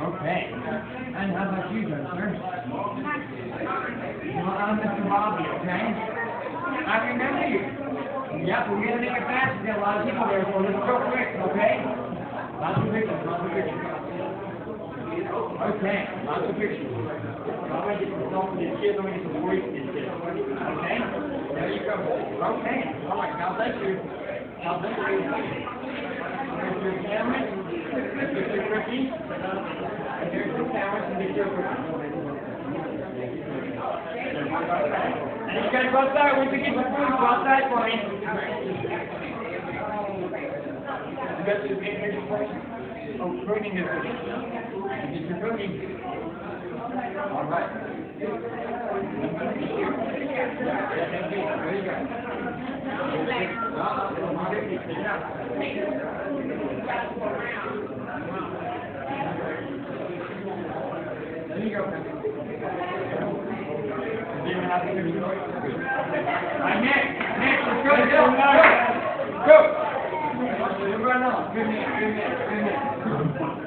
Okay. And how about you, sir? Well, I'm Mr. Bobby, okay? I remember you. Yep, we're gonna make it fast. There's a lot of people there, so let's go quick, okay? Lots of pictures, lots of pictures. Okay, lots of pictures. I'm gonna get some stuff for these kids, I'm gonna get some voice for these kids. Okay? There you go. Okay. All right, God bless you. God bless you. There's your camera. There's your cookie. And there's your camera and there's your cookie. And you guys go outside. Once you get the food, go outside for me. You got your here's your question. Oh, pruning is it's your cookie. All right. There you go. There you go. Next, let's go. Go. Go. Run on. Good man.